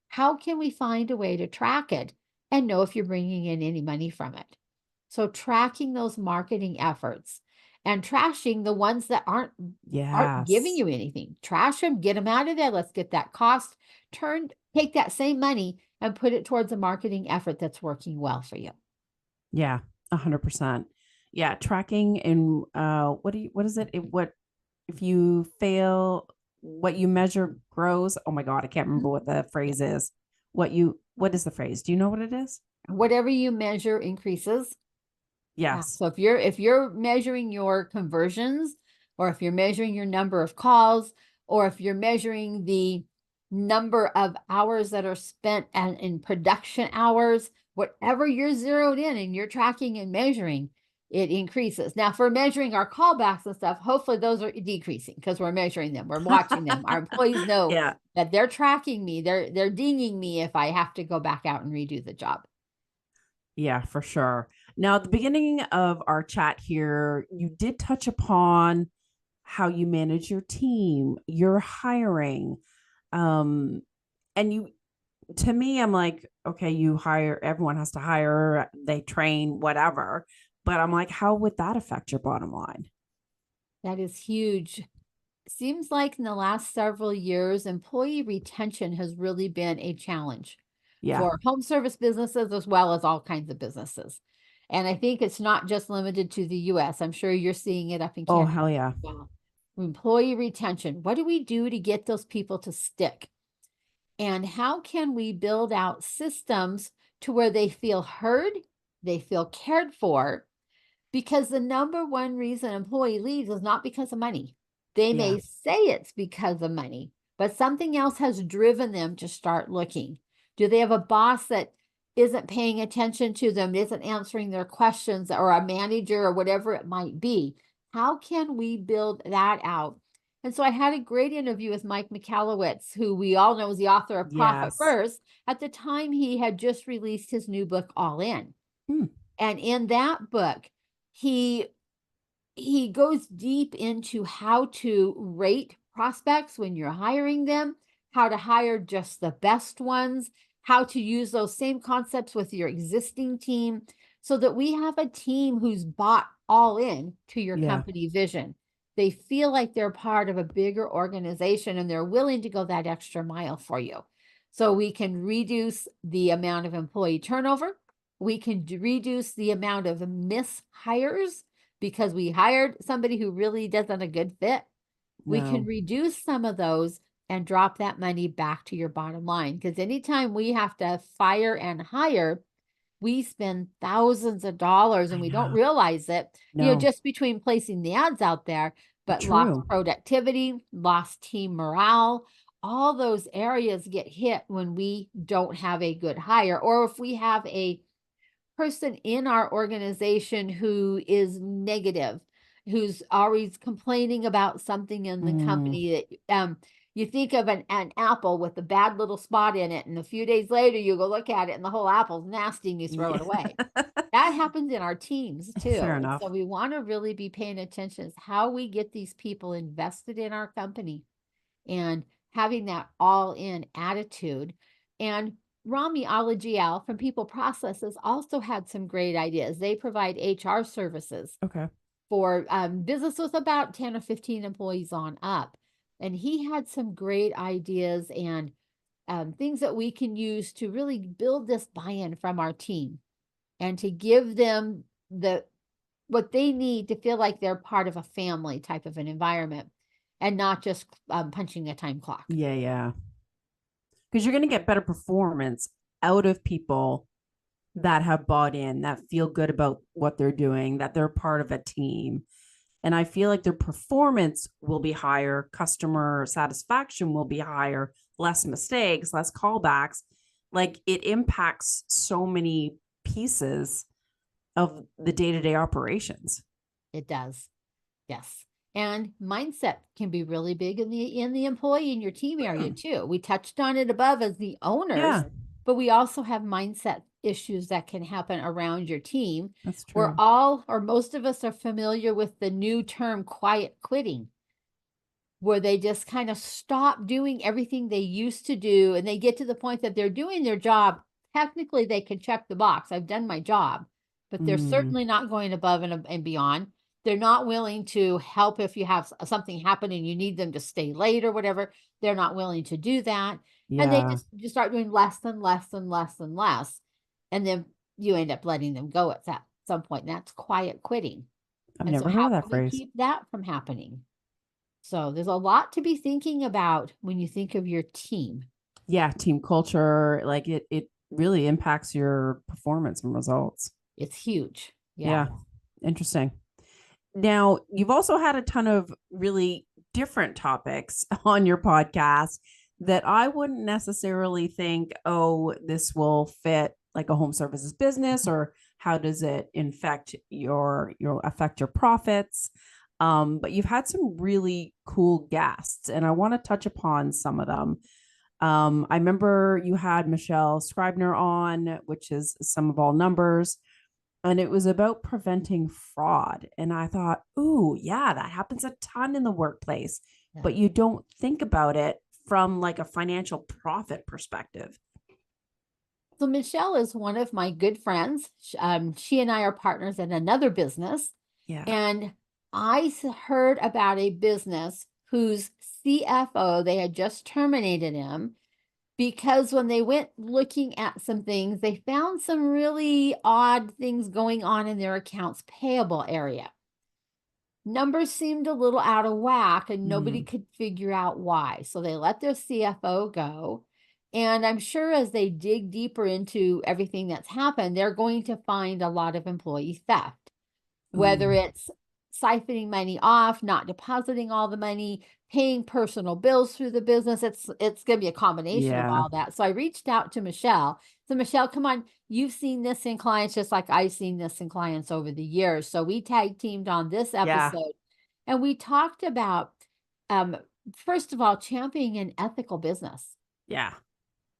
How can we find a way to track it and know if you're bringing in any money from it? So tracking those marketing efforts and trashing the ones that aren't giving Yes. you anything. Trash them, get them out of there. Let's get that cost take that same money and put it towards a marketing effort that's working well for you. Yeah. 100%. Yeah. Tracking and what is it? What if you fail, what you measure grows? Oh my God. I can't remember what the phrase is. What is the phrase? Do you know what it is? Whatever you measure increases. Yeah. Yes. So if you're measuring your conversions, or if you're measuring your number of calls, or if you're measuring the number of hours that are spent in production hours, whatever you're zeroed in and you're tracking and measuring, it increases. Now, for measuring our callbacks and stuff, hopefully those are decreasing because we're measuring them, we're watching them. Our employees know Yeah. that they're tracking me, they're dinging me if I have to go back out and redo the job. Yeah, for sure. Now, at the beginning of our chat here, you did touch upon how you manage your team, your hiring. Um, and to me, I'm like, okay, you hire, everyone has to hire, they train, whatever. But I'm like, how would that affect your bottom line? That is huge. Seems like in the last several years, employee retention has really been a challenge Yeah. for home service businesses as well as all kinds of businesses. And I think it's not just limited to the US. I'm sure you're seeing it up in Oh, Canada hell yeah. as well. Employee retention. What do we do to get those people to stick? And how can we build out systems to where they feel heard, they feel cared for, because the number one reason employee leaves is not because of money. They Yeah. may say it's because of money, but something else has driven them to start looking. Do they have a boss that isn't paying attention to them, isn't answering their questions, or a manager or whatever it might be? How can we build that out? And so I had a great interview with Mike Michalowicz, who we all know is the author of Profit Yes. First. At the time, he had just released his new book, All In. Hmm. And in that book, he goes deep into how to rate prospects when you're hiring them, how to hire just the best ones, how to use those same concepts with your existing team so that we have a team who's bought all in to your Yeah. company vision. They feel like they're part of a bigger organization and they're willing to go that extra mile for you. So we can reduce the amount of employee turnover. We can reduce the amount of mishires because we hired somebody who really doesn't a good fit, we can No. reduce some of those and drop that money back to your bottom line. Because anytime we have to fire and hire, we spend thousands of dollars and I we don't know. realize it, No. just between placing the ads out there, but lost True. productivity, lost team morale, all those areas get hit when we don't have a good hire, or if we have a person in our organization who is negative, who's always complaining about something in the Mm. company that you think of an apple with a bad little spot in it, and a few days later you go look at it and the whole apple's nasty and you throw it Yeah. away. That happens in our teams too. Fair And enough. so we want to really be paying attention to how we get these people invested in our company and having that all in attitude. And Rami Alagiel from People Processes also had some great ideas. They provide HR services Okay. for business with about 10 or 15 employees on up. And he had some great ideas and things that we can use to really build this buy-in from our team and to give them what they need to feel like they're part of a family type of an environment and not just punching a time clock. Yeah, yeah. Because you're going to get better performance out of people that have bought in, that feel good about what they're doing, that they're part of a team. And I feel like their performance will be higher, customer satisfaction will be higher, less mistakes, less callbacks. Like it impacts so many pieces of the day-to-day operations. It does. Yes. And mindset can be really big in the employee in your team area too. We touched on it above as the owners, Yeah, but we also have mindset issues that can happen around your team. that's We're true. all, or most of us, are familiar with the new term quiet quitting, where they just kind of stop doing everything they used to do and they get to the point that they're doing their job. Technically, they can check the box. I've done my job, but they're Mm, certainly not going above and beyond. They're not willing to help if you have something happen and you need them to stay late or whatever. They're not willing to do that. And they yeah, just start doing less and less and less and less. And then you end up letting them go at some point. And that's quiet quitting. I've And so never heard how of that can we phrase. keep that from happening? So there's a lot to be thinking about when you think of your team. Yeah, team culture, like it really impacts your performance and results. It's huge. Yeah. Yeah, interesting. Now, you've also had a ton of really different topics on your podcast that I wouldn't necessarily think, oh, this will fit like a home services business, or how does it infect your affect your profits? But you've had some really cool guests, and I want to touch upon some of them. I remember you had Michelle Scribner on, which is Sum of All Numbers, and it was about preventing fraud. And I thought, ooh, yeah, that happens a ton in the workplace, Yeah. but you don't think about it from like a financial profit perspective. So Michelle is one of my good friends. She and I are partners in another business. Yeah. And I heard about a business whose CFO, they had just terminated him because when they went looking at some things, they found some really odd things going on in their accounts payable area. Numbers seemed a little out of whack and nobody Mm, could figure out why. So they let their CFO go. And I'm sure as they dig deeper into everything that's happened, they're going to find a lot of employee theft, whether ooh, it's siphoning money off, not depositing all the money, paying personal bills through the business. It's going to be a combination of yeah. all that. So I reached out to Michelle. So Michelle, come on, you've seen this in clients just like I've seen this in clients over the years. So we tag teamed on this Yeah. episode and we talked about um first of all championing an ethical business. Yeah.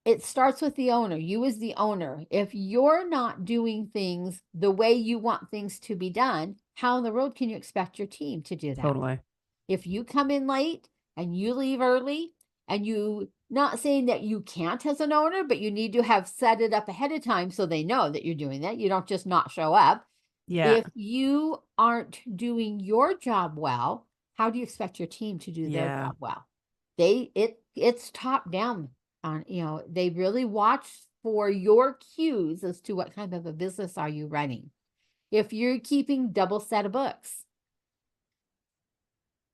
It starts with the owner. You as the owner. If you're not doing things the way you want things to be done, how on the road can you expect your team to do that? Totally. If you come in late and you leave early and you not saying that you can't as an owner, but you need to have set it up ahead of time so they know that you're doing that. You don't just not show up. Yeah. If you aren't doing your job well, how do you expect your team to do their Yeah. job well? It's top down on, they really watch for your cues as to what kind of a business are you running. if you're keeping double set of books.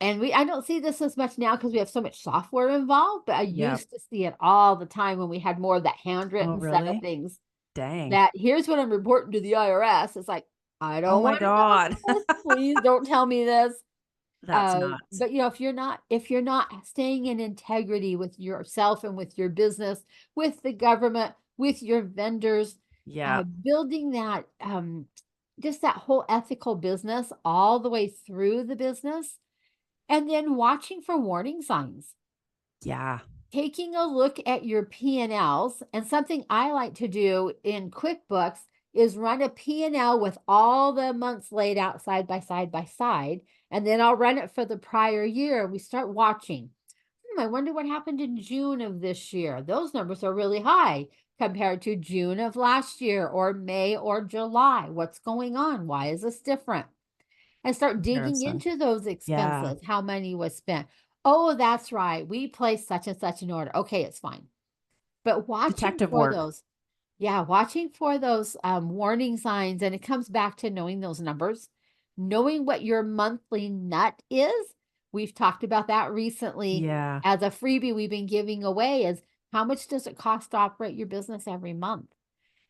And I don't see this as much now because we have so much software involved, but I Yep. used to see it all the time when we had more of that Oh, handwritten set of really? things. Dang. That here's what I'm reporting to the IRS. It's like, I Oh don't my want to know God. this. Please don't tell me this. That's nuts. But if you're not staying in integrity with yourself and with your business, with the government, with your vendors, Yeah. building that just that whole ethical business all the way through the business, and then watching for warning signs. Yeah. Taking a look at your P&Ls, and something I like to do in QuickBooks is run a P&L with all the months laid out side by side by side, and then I'll run it for the prior year. We start watching. I wonder what happened in June of this year. Those numbers are really high compared to June of last year or May or July. What's going on? Why is this different? And start digging Comparison. into those Yeah. expenses. How money was spent? Oh, that's right. We placed such and such an order. Okay, it's fine. But watching Detective for work. those, yeah, watching for those warning signs, and it comes back to knowing those numbers, knowing what your monthly nut is. We've talked about that recently Yeah. as a freebie we've been giving away is how much does it cost to operate your business every month?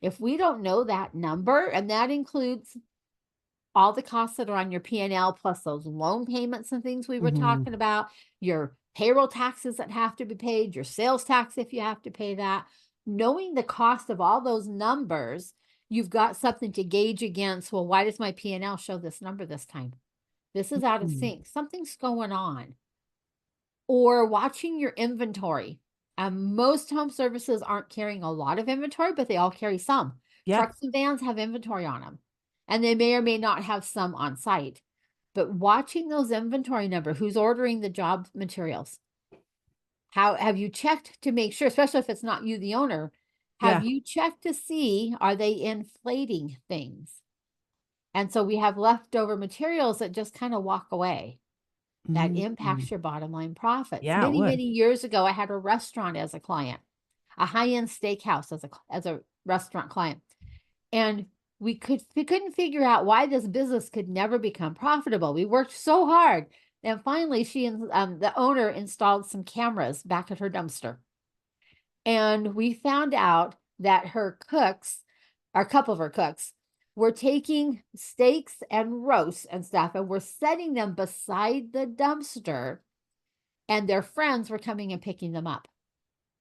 If we don't know that number, and that includes all the costs that are on your P&L plus those loan payments and things we were Hmm. talking about, your payroll taxes that have to be paid, your sales tax if you have to pay that. Knowing the cost of all those numbers, you've got something to gauge against. Well, why does my P&L show this number this time? This is out of sync. Something's going on. Or watching your inventory. Most home services aren't carrying a lot of inventory, but they all carry some. Yeah. Trucks and vans have inventory on them, and they may or may not have some on site. But watching those inventory number, who's ordering the job materials? How have you checked to make sure, especially if it's not you, the owner, have Yeah. you checked to see, are they inflating things? And so we have leftover materials that just kind of walk away. That Mm. impacts your bottom line profits. Yeah, it Many, would. many years ago, I had a restaurant as a client, a high-end steakhouse as a restaurant client. And we couldn't figure out why this business could never become profitable. We worked so hard. And finally, the owner installed some cameras back at her dumpster. And we found out that her cooks, or a couple of her cooks, were taking steaks and roasts and stuff and were setting them beside the dumpster, and their friends were coming and picking them up.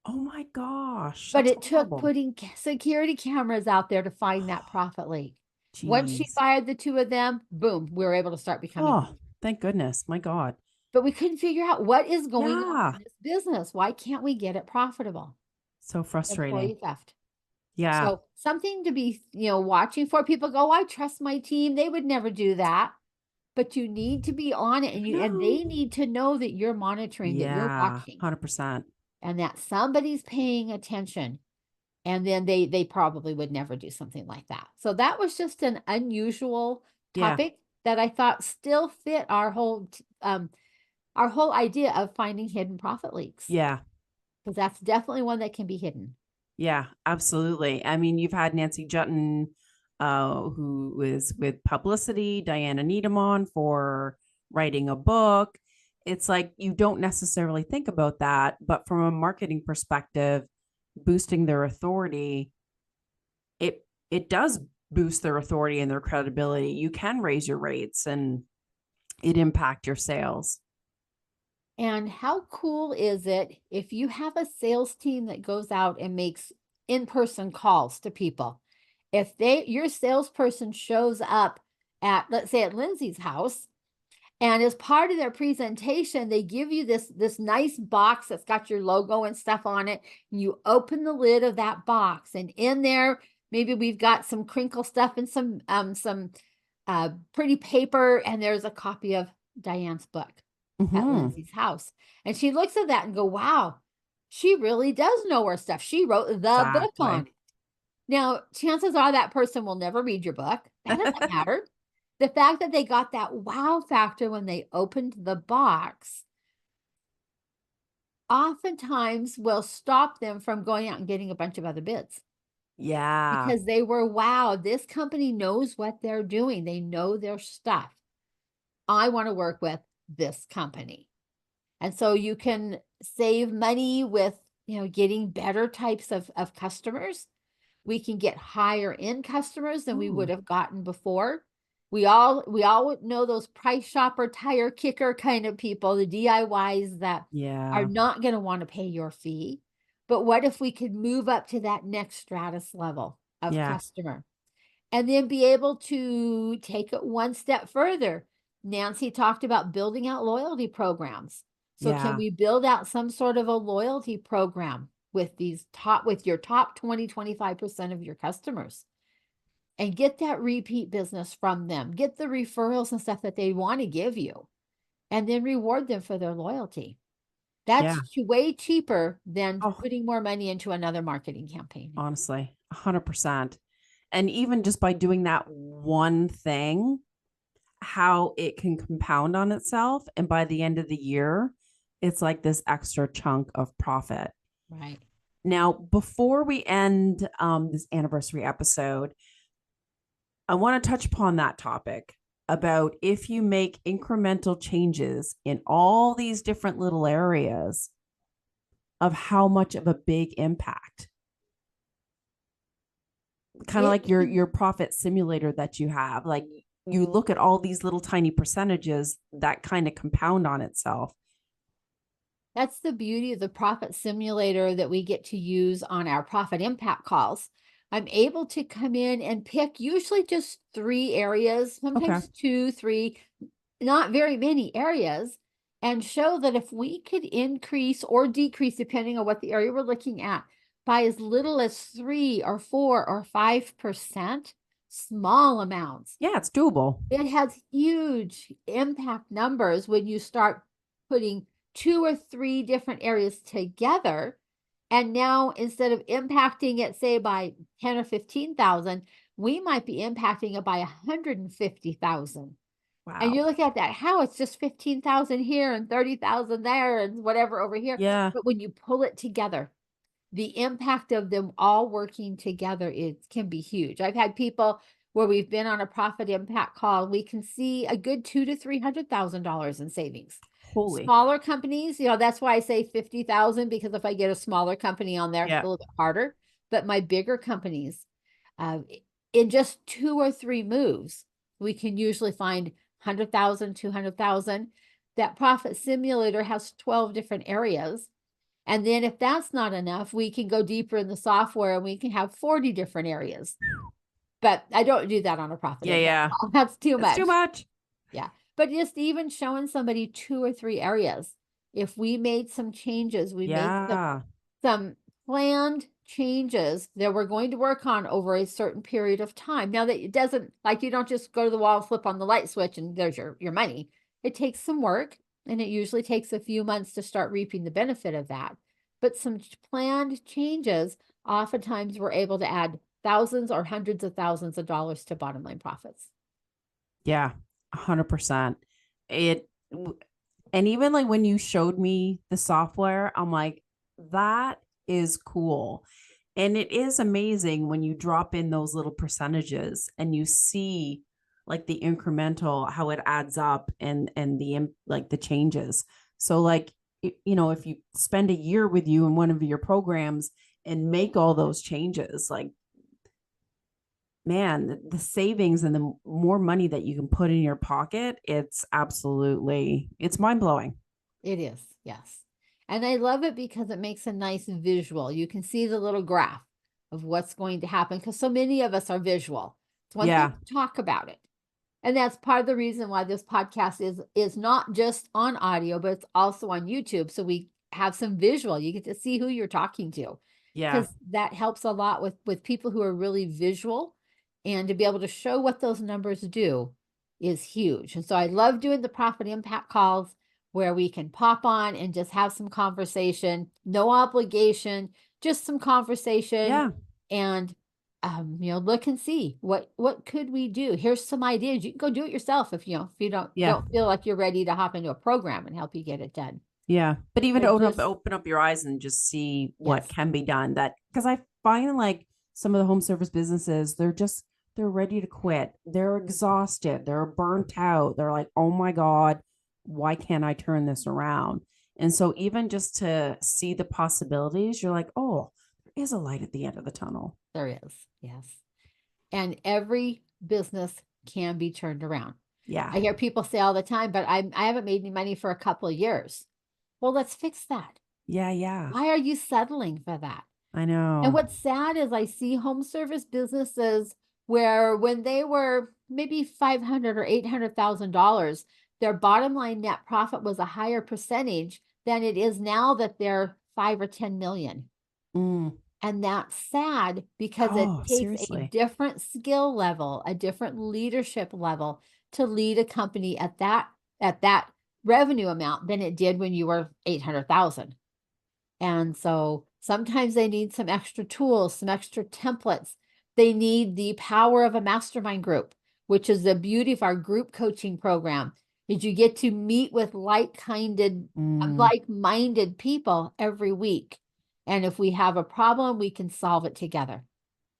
Oh my gosh. But That's it took horrible. putting security cameras out there to find that profit leak. Once she Jeez. fired the two of them, boom, we were able to start becoming Oh, profitable. thank goodness. My God. But we couldn't figure out what is going on Yeah. in this business. Why can't we get it profitable? So frustrating. Employee theft. Yeah. So something to be, watching for. People go, I trust my team. They would never do that. But you need to be on it, and No. they need to know that you're monitoring, that you're Yeah. watching, 100%. and that somebody's paying attention. And then they probably would never do something like that. So that was just an unusual Yeah. topic that I thought still fit our whole idea of finding hidden profit leaks, Yeah. because that's definitely one that can be hidden. Yeah, absolutely. I mean, you've had Nancy Jutton, who is with Publicity, Diana Needham on for writing a book. It's like you don't necessarily think about that, but from a marketing perspective, boosting their authority, it does boost their authority and their credibility. You can raise your rates and it impact your sales. And how cool is it if you have a sales team that goes out and makes in-person calls to people? If your salesperson shows up at, let's say, at Lyndsay's house, and as part of their presentation, they give you this nice box that's got your logo and stuff on it. And you open the lid of that box, and in there, maybe we've got some crinkle stuff and some pretty paper, and there's a copy of Diane's book at Mm-hmm. Lyndsay's house. And she looks at that and go, wow, she really does know her stuff. She wrote the book on Exactly. it. Now, chances are that person will never read your book. That doesn't matter. The fact that they got that wow factor when they opened the box oftentimes will stop them from going out and getting a bunch of other bids. Yeah. because they were, wow, this company knows what they're doing. They know their stuff. I want to work with this company. And so you can save money with, getting better types of customers. We can get higher end customers than we would have gotten before. We all know those price shopper, tire kicker kind of people, the DIYs that are Yeah. not going to want to pay your fee. But what if we could move up to that next stratus level of Yeah. customer and then be able to take it one step further? Nancy talked about building out loyalty programs. So can Yeah. we build out some sort of a loyalty program with your top 20, 25% of your customers and get that repeat business from them, get the referrals and stuff that they want to give you, and then reward them for their loyalty. Yeah. That's way cheaper than Oh, putting more money into another marketing campaign. honestly, 100%. And even just by doing that one thing, how it can compound on itself. And by the end of the year, it's like this extra chunk of profit. Right. Now, before we end this anniversary episode, I want to touch upon that topic about if you make incremental changes in all these different little areas of how much of a big impact. Kind of It like your profit simulator that you have. Like you look at all these little tiny percentages that kind of compound on itself. That's the beauty of the profit simulator that we get to use on our profit impact calls. I'm able to come in and pick usually just 3 areas, Okay. sometimes 2, 3, not very many areas, and show that if we could increase or decrease, depending on what the area we're looking at, by as little as 3 or 4 or 5%, small amounts, Yeah, it's doable. it has huge impact numbers when you start putting 2 or 3 different areas together. And now instead of impacting it, say by 10 or 15,000, we might be impacting it by 150,000. And you Wow. look at that, how it's just 15,000 here and 30,000 there and whatever over here. Yeah. But when you pull it together, the impact of them all working together can be huge. I've had people where we've been on a profit impact call, we can see a good $200,000 to $300,000 in savings. Holy. Smaller companies, that's why I say 50,000, because if I get a smaller company on there, it's Yeah. a little bit harder. But my bigger companies, uh, in just 2 or 3 moves, we can usually find 100,000, 200,000. That profit simulator has 12 different areas. And then if that's not enough, we can go deeper in the software and we can have 40 different areas. But I don't do that on a profit Yeah. impact Yeah. call. That's too It's too much. much. Yeah. But just even showing somebody 2 or 3 areas, if we made some changes, we made Yeah. some planned changes that we're going to work on over a certain period of time. Now that it doesn't, like, you don't just go to the wall, flip on the light switch and there's your money. It takes some work, and it usually takes a few months to start reaping the benefit of that. But some planned changes, oftentimes we're able to add thousands or hundreds of thousands of dollars to bottom line profits. Yeah. 100%. It, and even like when you showed me the software, I'm like, that is cool. And it is amazing when you drop in those little percentages and you see like the incremental, how it adds up and the like the changes. So like, if you spend a year with you in one of your programs and make all those changes, like, man, the savings and the more money that you can put in your pocket, it's mind blowing. It is, yes. And I love it because it makes a nice visual. You can see the little graph of what's going to happen, because so many of us are visual. It's one thing Yeah. to talk about it. And that's part of the reason why this podcast is not just on audio, but it's also on YouTube. So we have some visual. You get to see who you're talking to, Yeah. because that helps a lot with people who are really visual, and to be able to show what those numbers do is huge. And so I love doing the profit impact calls where we can pop on and just have some conversation, no obligation, just some conversation, Yeah. and look and see what could we do. Here's some ideas. You can go do it yourself if you don't Yeah. feel like you're ready to hop into a program and help you get it done. Yeah. But even to But just open up your eyes and just see what yes, can be done, that because I find like some of the home service businesses, they're ready to quit. They're exhausted. They're burnt out. They're like, oh my God, why can't I turn this around? And so even just to see the possibilities, you're like, oh, there is a light at the end of the tunnel. There is, yes. And every business can be turned around. Yeah. I hear people say all the time, but I haven't made any money for a couple of years. Well, let's fix that. Yeah. Yeah. Why are you settling for that? I know. And what's sad is I see home service businesses where when they were maybe $500 or $800,000, their bottom line net profit was a higher percentage than it is now that they're 5 or 10 million. Mm. And that's sad because it Oh, takes a seriously. different skill level, a different leadership level to lead a company at that revenue amount than it did when you were 800,000. And so sometimes they need some extra tools, some extra templates. They need the power of a mastermind group, which is the beauty of our group coaching program, is you get to meet with like-minded people every week. And if we have a problem, we can solve it together.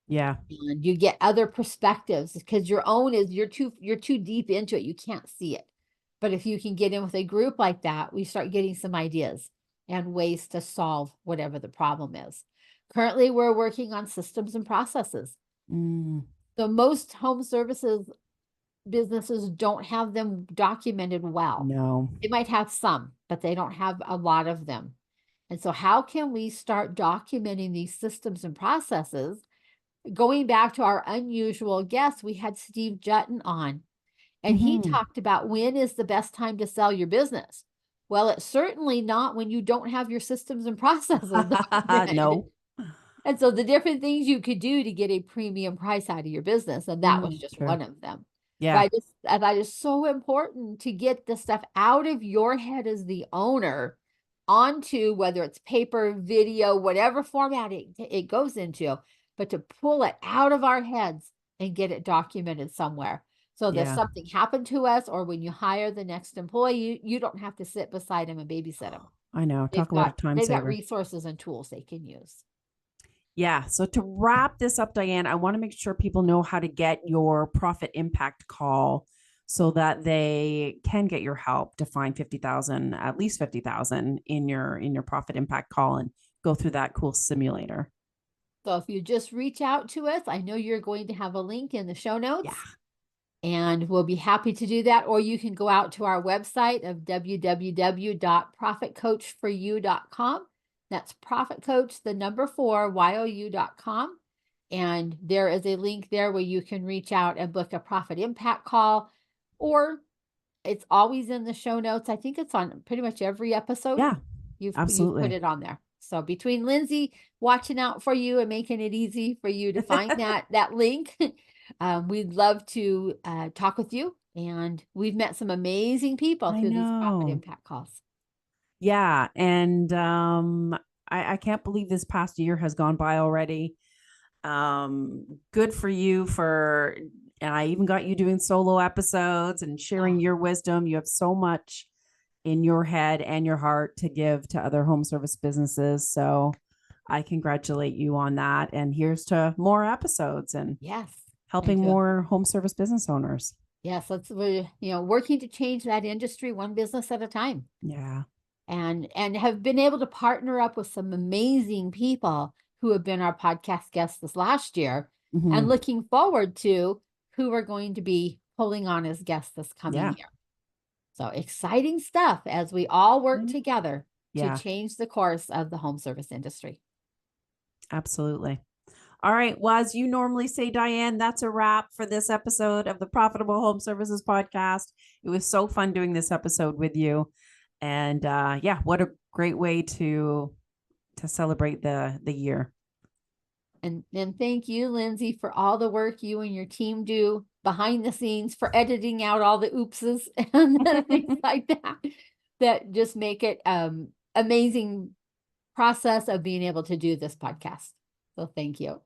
Yeah. And you get other perspectives because your own is you're too deep into it. You can't see it. But if you can get in with a group like that, we start getting some ideas and ways to solve whatever the problem is. Currently, we're working on systems and processes. Mm. So most home services businesses don't have them documented well. No. They might have some, but they don't have a lot of them. And so how can we start documenting these systems and processes? Going back to our unusual guest, we had Steve Jutton on, and he talked about when is the best time to sell your business. Well, it's certainly not when you don't have your systems and processes documented. No. And so the different things you could do to get a premium price out of your business, and that was just Sure. one of them. Yeah. But that is so important to get the stuff out of your head as the owner onto whether it's paper, video, whatever format it goes into, but to pull it out of our heads and get it documented somewhere. So that if something happened to us or when you hire the next employee, you don't have to sit beside them and babysit them. I know. Talk about a time They've got saver. resources and tools they can use. Yeah. So to wrap this up, Diane, I want to make sure people know how to get your profit impact call so that they can get your help to find 50,000, at least 50,000 in your profit impact call and go through that cool simulator. So if you just reach out to us, I know you're going to have a link in the show notes. Yeah. And we'll be happy to do that. Or you can go out to our website of www.profitcoachforyou.com. That's profitcoach4you.com. And there is a link there where you can reach out and book a profit impact call, or it's always in the show notes. I think it's on pretty much every episode. Yeah, you've absolutely. put it on there. So between Lyndsay watching out for you and making it easy for you to find that link, we'd love to talk with you. And we've met some amazing people through these profit impact calls. Yeah. And I can't believe this past year has gone by already. Good for you and I even got you doing solo episodes and sharing your wisdom. You have so much in your head and your heart to give to other home service businesses. So I congratulate you on that. And here's to more episodes and helping more home service business owners. Yes, we're working to change that industry one business at a time. Yeah. And have been able to partner up with some amazing people who have been our podcast guests this last year, and looking forward to who we're going to be pulling on as guests this coming year. So exciting stuff as we all work together to change the course of the home service industry. Absolutely. All right. Well, as you normally say, Diane, that's a wrap for this episode of the Profitable Home Services Podcast. It was so fun doing this episode with you. And what a great way to celebrate the year. And thank you, Lyndsay, for all the work you and your team do behind the scenes, for editing out all the oopses and things like that just make it amazing process of being able to do this podcast. So thank you.